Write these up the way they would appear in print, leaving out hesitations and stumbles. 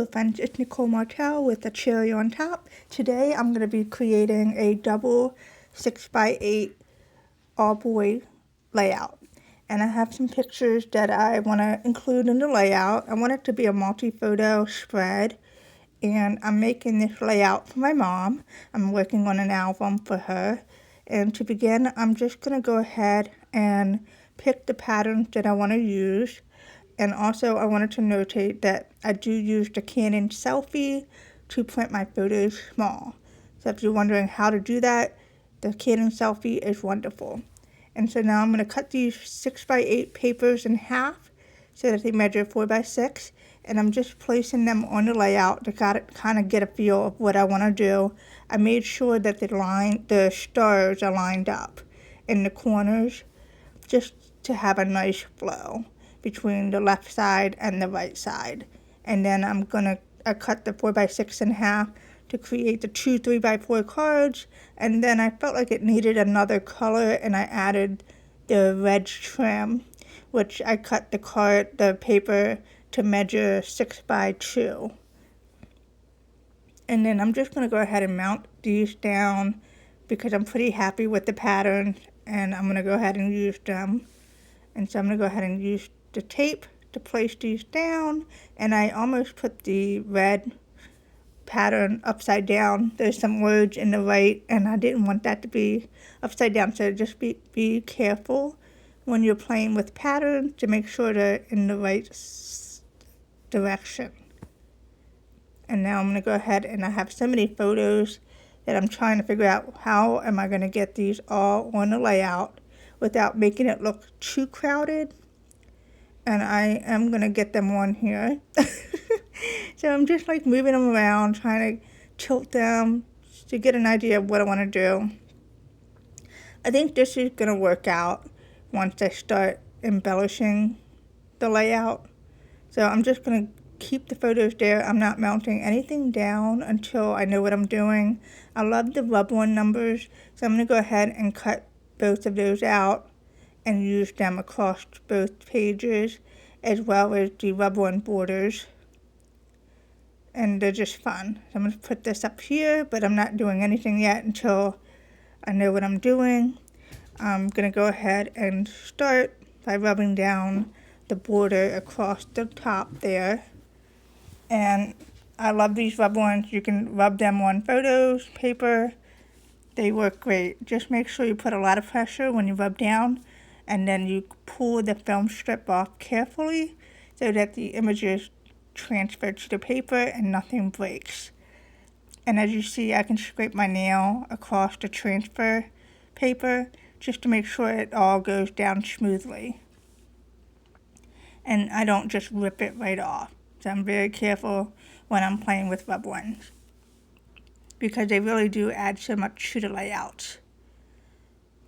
Hello friends, it's Nicole Martel with a cherry on top. Today I'm going to be creating a double 6x8 all boy layout. And I have some pictures that I want to include in the layout. I want it to be a multi-photo spread. And I'm making this layout for my mom. I'm working on an album for her. And to begin, I'm just going to go ahead and pick the patterns that I want to use. And also I wanted to notate that I do use the Canon Selfie to print my photos small. So if you're wondering how to do that, the Canon Selfie is wonderful. And so now I'm going to cut these 6x8 papers in half so that they measure 4x6. And I'm just placing them on the layout to kind of get a feel of what I want to do. I made sure that the stars are lined up in the corners just to have a nice flow between the left side and the right side. And then I cut the 4x6 in half to create the two 3x4 cards. And then I felt like it needed another color, and I added the red trim, which I cut the paper to measure 6x2. And then I'm just going to go ahead and mount these down because I'm pretty happy with the pattern, and I'm going to go ahead and use them. And so I'm going to go ahead and use the tape to place these down, and I almost put the red pattern upside down. There's some words in the right, and I didn't want that to be upside down, so just be careful when you're playing with patterns to make sure they're in the right direction. And now I'm going to go ahead, and I have so many photos that I'm trying to figure out how am I going to get these all on the layout without making it look too crowded. And I am going to get them on here. So I'm just like moving them around, trying to tilt them to get an idea of what I want to do. I think this is going to work out once I start embellishing the layout. So I'm just going to keep the photos there. I'm not mounting anything down until I know what I'm doing. I love the rub-on numbers, so I'm going to go ahead and cut both of those out and use them across both pages, as well as the rub-on borders. And they're just fun. So I'm going to put this up here, but I'm not doing anything yet until I know what I'm doing. I'm going to go ahead and start by rubbing down the border across the top there. And I love these rub-ons. You can rub them on photos, paper. They work great. Just make sure you put a lot of pressure when you rub down, and then you pull the film strip off carefully so that the images transfer to the paper and nothing breaks. And as you see, I can scrape my nail across the transfer paper just to make sure it all goes down smoothly. And I don't just rip it right off. So I'm very careful when I'm playing with rub-ons because they really do add so much to the layouts.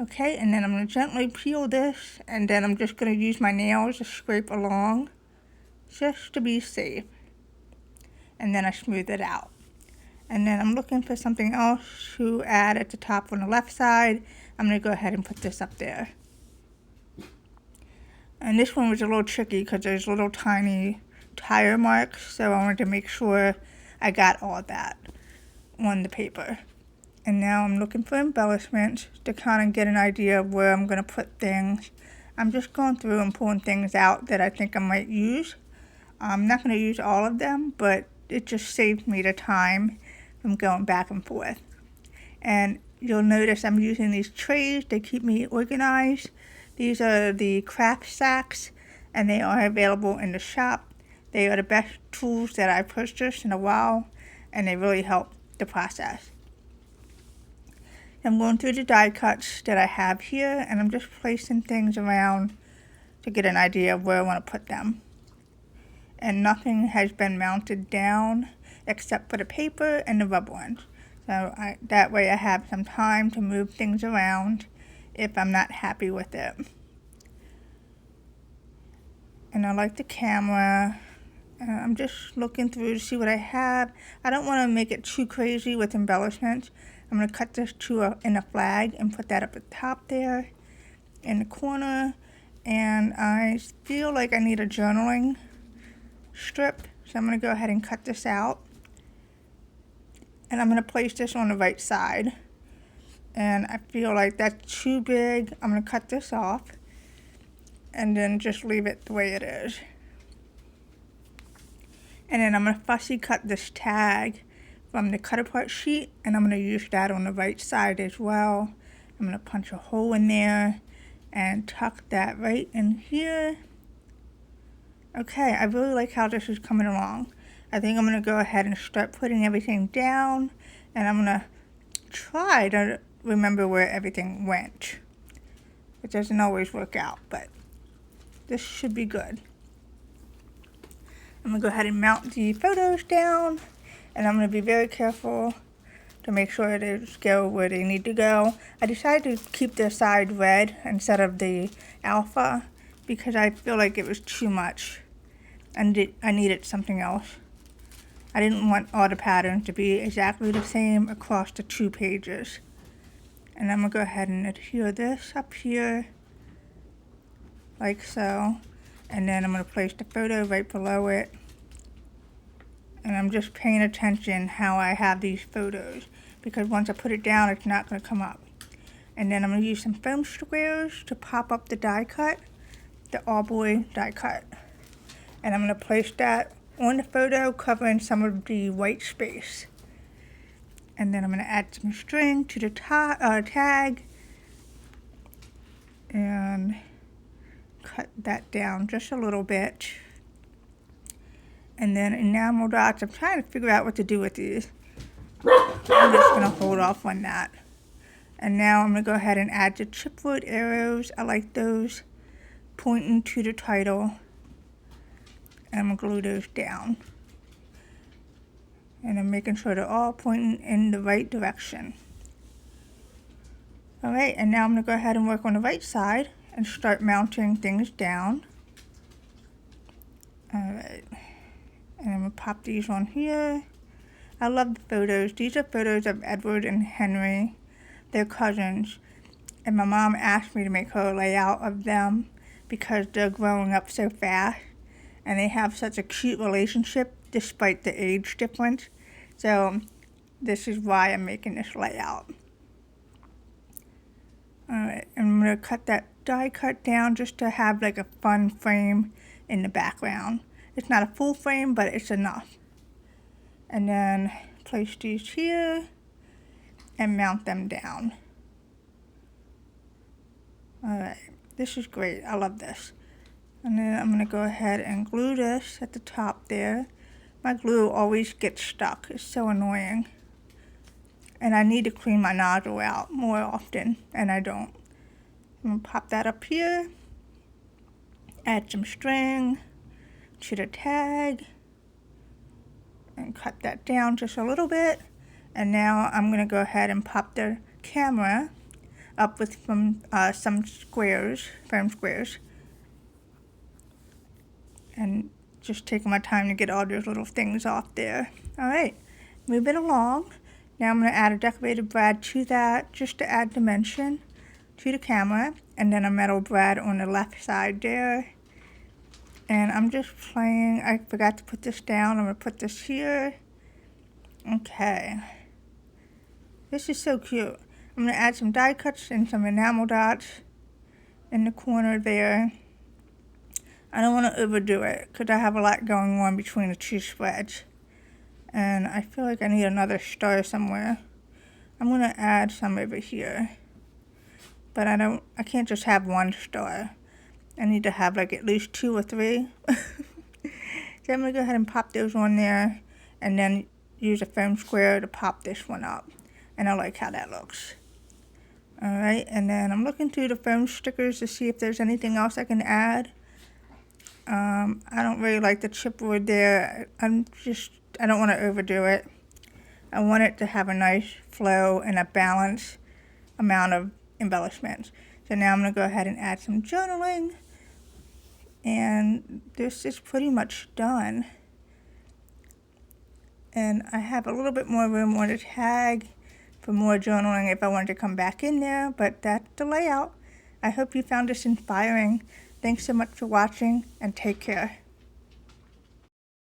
Okay, and then I'm going to gently peel this, and then I'm just going to use my nails to scrape along just to be safe. And then I smooth it out. And then I'm looking for something else to add at the top on the left side. I'm going to go ahead and put this up there. And this one was a little tricky because there's little tiny tire marks, so I wanted to make sure I got all that on the paper. And now I'm looking for embellishments to kind of get an idea of where I'm going to put things. I'm just going through and pulling things out that I think I might use. I'm not going to use all of them, but it just saves me the time from going back and forth. And you'll notice I'm using these trays to keep me organized. These are the craft sacks, and they are available in the shop. They are the best tools that I've purchased in a while, and they really help the process. I'm going through the die cuts that I have here, and I'm just placing things around to get an idea of where I want to put them. And nothing has been mounted down except for the paper and the rub-ons. So that way I have some time to move things around if I'm not happy with it. And I like the camera. I'm just looking through to see what I have. I don't want to make it too crazy with embellishments. I'm going to cut this in a flag and put that up at the top there in the corner. And I feel like I need a journaling strip, So I'm going to go ahead and cut this out. And I'm going to place this on the right side. And I feel like that's too big. I'm going to cut this off. And then just leave it the way it is. And then I'm going to fussy cut this tag from the cut apart sheet. And I'm going to use that on the right side as well. I'm going to punch a hole in there and tuck that right in here. Okay, I really like how this is coming along. I think I'm going to go ahead and start putting everything down. And I'm going to try to remember where everything went. It doesn't always work out, but this should be good. I'm going to go ahead and mount the photos down. And I'm going to be very careful to make sure they go where they need to go. I decided to keep the side red instead of the alpha because I feel like it was too much and I needed something else. I didn't want all the patterns to be exactly the same across the 2 pages. And I'm going to go ahead and adhere this up here like so. And then I'm going to place the photo right below it. And I'm just paying attention how I have these photos because once I put it down, it's not going to come up. And then I'm going to use some foam squares to pop up the die cut, the all boy die cut. And I'm going to place that on the photo, covering some of the white space. And then I'm going to add some string to the tag and cut that down just a little bit. And then enamel dots, I'm trying to figure out what to do with these. I'm just going to hold off on that. And now I'm going to go ahead and add the chipboard arrows. I like those pointing to the title. And I'm going to glue those down. And I'm making sure they're all pointing in the right direction. Alright, and now I'm going to go ahead and work on the right side and start mounting things down. Alright. And I'm going to pop these on here. I love the photos. These are photos of Edward and Henry. They're cousins. And my mom asked me to make her a layout of them because they're growing up so fast. And they have such a cute relationship despite the age difference. So this is why I'm making this layout. Alright, I'm going to cut that die cut down just to have like a fun frame in the background. It's not a full frame, but it's enough. And then place these here and mount them down. Alright, this is great. I love this. And then I'm going to go ahead and glue this at the top there. My glue always gets stuck. It's so annoying. And I need to clean my nozzle out more often, and I don't. I'm going to pop that up here. Add some string to the tag. And cut that down just a little bit. And now I'm going to go ahead and pop the camera up with some squares, foam squares. And just taking my time to get all those little things off there. Alright, moving along. Now I'm going to add a decorated brad to that just to add dimension to the camera. And then a metal brad on the left side there. And I'm just playing. I forgot to put this down. I'm going to put this here. Okay. This is so cute. I'm going to add some die cuts and some enamel dots in the corner there. I don't want to overdo it because I have a lot going on between the 2 spreads. And I feel like I need another star somewhere. I'm going to add some over here. But I can't just have 1 star. I need to have like at least 2 or 3. So I'm going to go ahead and pop those on there. And then use a foam square to pop this one up. And I like how that looks. Alright, and then I'm looking through the foam stickers to see if there's anything else I can add. I don't really like the chipboard there. I don't want to overdo it. I want it to have a nice flow and a balanced amount of embellishments. So now I'm going to go ahead and add some journaling. And this is pretty much done. And I have a little bit more room on the tag for more journaling if I wanted to come back in there. But that's the layout. I hope you found this inspiring. Thanks so much for watching and take care.